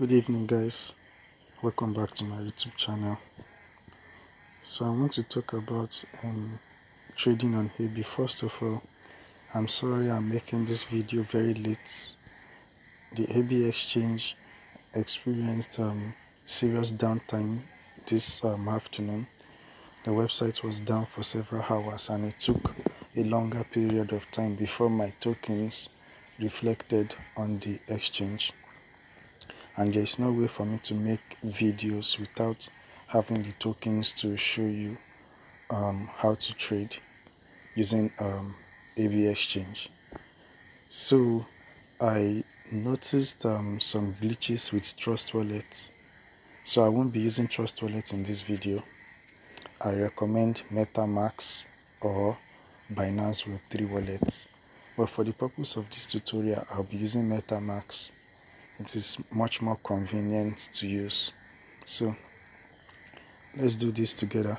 Good evening, guys. Welcome back to my YouTube channel. So I want to talk about trading on Ebi. First of all, I'm sorry I'm making this video very late. The Ebi Exchange experienced serious downtime this afternoon. The website was down for several hours and it took a longer period of time before my tokens reflected on the exchange. And there is no way for me to make videos without having the tokens to show you how to trade using Ebi Exchange. So I noticed some glitches with Trust Wallet. So I won't be using Trust Wallet in this video. I recommend MetaMask or Binance Web3 wallets. But for the purpose of this tutorial, I'll be using MetaMask. It is much more convenient to use. So let's do this together.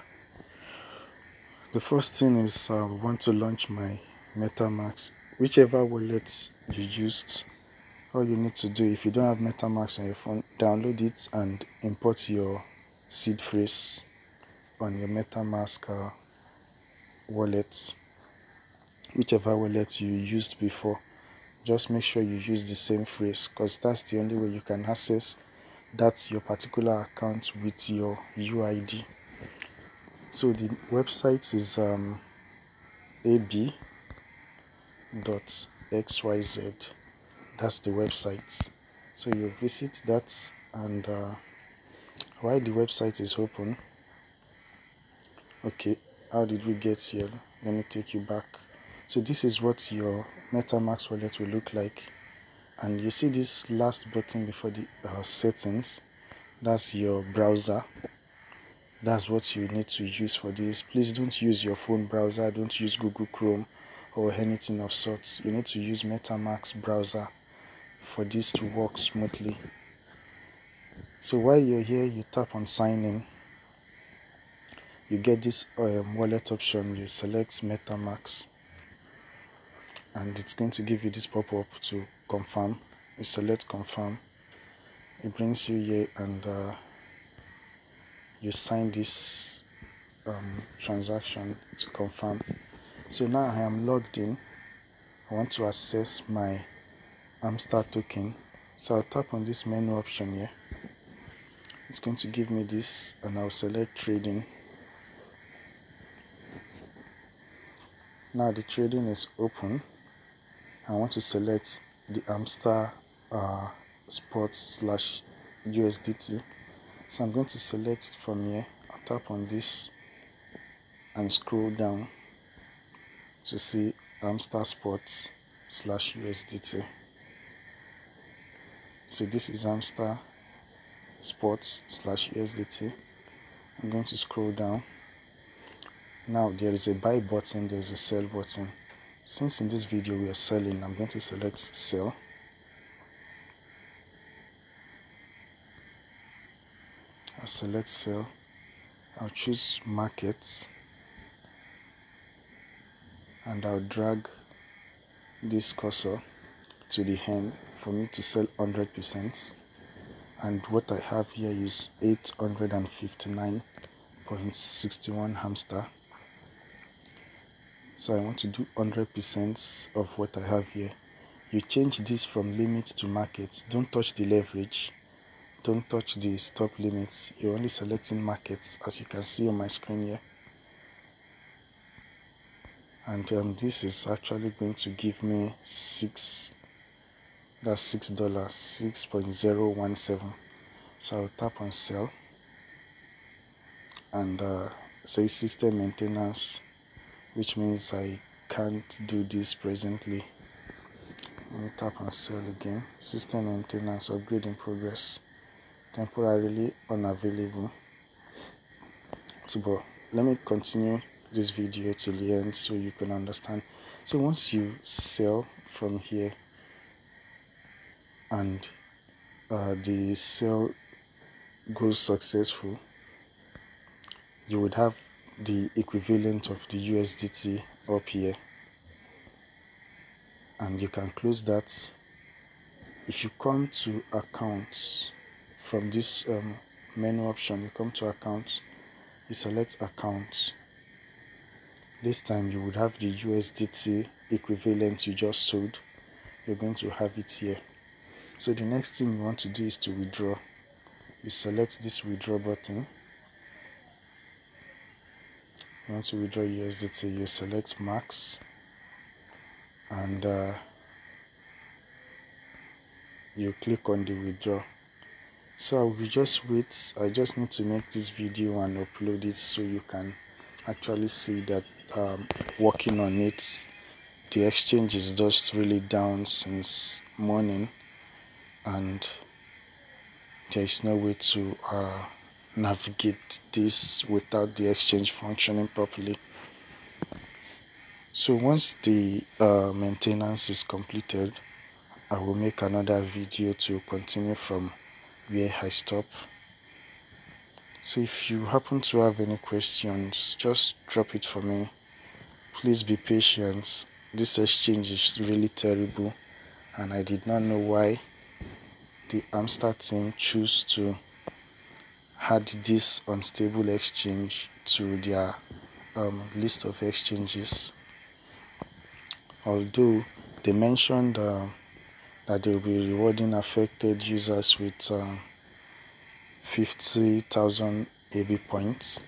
The first thing is I want to launch my MetaMask. Whichever wallet you used, all you need to do, if you don't have MetaMask on your phone, download it and import your seed phrase on your MetaMask wallet. Whichever wallet you used before, just make sure you use the same phrase, because that's the only way you can access your particular account with your UID. So the website is ebi.xyz. That's the website. So you visit that, and while the website is open, okay, how did we get here? Let me take you back. So this is what your MetaMask wallet will look like, and you see this last button before the settings. That's your browser. That's what you need to use for this. Please don't use your phone browser, don't use Google Chrome or anything of sorts. You need to use MetaMask browser for this to work smoothly. So while you're here, you tap on sign in. You get this wallet option. You select MetaMask and it's going to give you this pop-up to confirm. You select confirm. It brings you here and you sign this transaction to confirm. So now I am logged in. I want to access my Hamster token. So I'll tap on this menu option here. It's going to give me this, and I'll select trading. Now the trading is open. I want to select the Hamster spot / USDT. So I'm going to select it from here. I'll tap on this and scroll down to see Hamster spot / USDT. So this is Hamster spot / USDT. I'm going to scroll down. Now there is a buy button, there is a sell button. Since in this video we are selling, I'm going to select sell. I'll select sell. I'll choose markets and I'll drag this cursor to the end for me to sell 100%. And what I have here is 859.61 Hamster. So I want to do 100% of what I have here. You change this from limit to market. Don't touch the leverage. Don't touch the stop limits. You're only selecting markets, as you can see on my screen here. And this is actually going to give me $6. That's $6, 6.017. So I'll tap on sell and say system maintenance, which means I can't do this presently. Let me tap on sell again. System maintenance, upgrade in progress, temporarily unavailable. So but let me continue this video till the end so you can understand. So once you sell from here and the sale goes successful, you would have the equivalent of the USDT up here, and you can close that. If you come to accounts, from this menu option, you come to accounts, you select accounts. This time you would have the USDT equivalent you just sold. You're going to have it here. So the next thing you want to do is to withdraw. You select this withdraw button. You want to withdraw USDT, you select max, and you click on the withdraw. So I will just wait. I just need to make this video and upload it so you can actually see that working on it. The exchange is just really down since morning, and there is no way to navigate this without the exchange functioning properly. So once the maintenance is completed, I will make another video to continue from where I stop. So if you happen to have any questions, just drop it for me. Please be patient. This exchange is really terrible, and I did not know why the Hamster team choose to add this unstable exchange to their list of exchanges. Although they mentioned that they will be rewarding affected users with 50,000 Ebi points.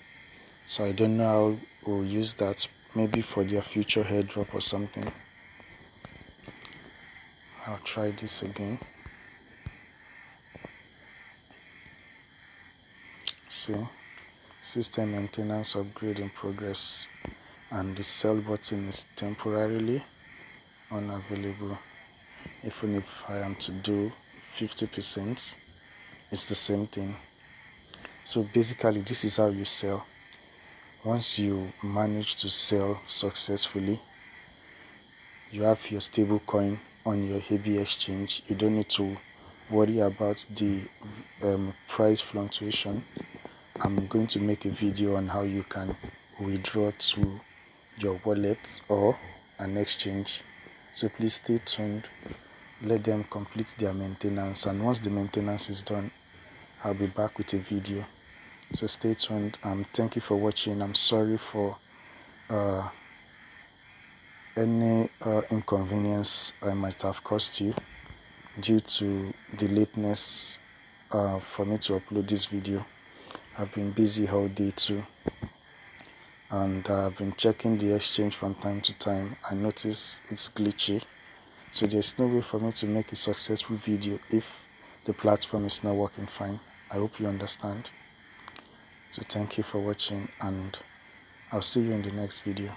So I don't know how we'll use that, maybe for their future airdrop or something. I'll try this again. See, system maintenance upgrade in progress, and the sell button is temporarily unavailable. Even if I am to do 50%, it's the same thing. So basically this is how you sell. Once you manage to sell successfully, you have your stable coin on your Ebi exchange. You don't need to worry about the price fluctuation. I'm going to make a video on how you can withdraw to your wallet or an exchange. So please stay tuned. Let them complete their maintenance, and once the maintenance is done, I'll be back with a video. So stay tuned. Thank you for watching. I'm sorry for any inconvenience I might have caused you due to the lateness for me to upload this video. I've been busy all day too, and I've been checking the exchange from time to time. I notice it's glitchy, so there's no way for me to make a successful video if the platform is not working fine. I hope you understand. So thank you for watching, and I'll see you in the next video.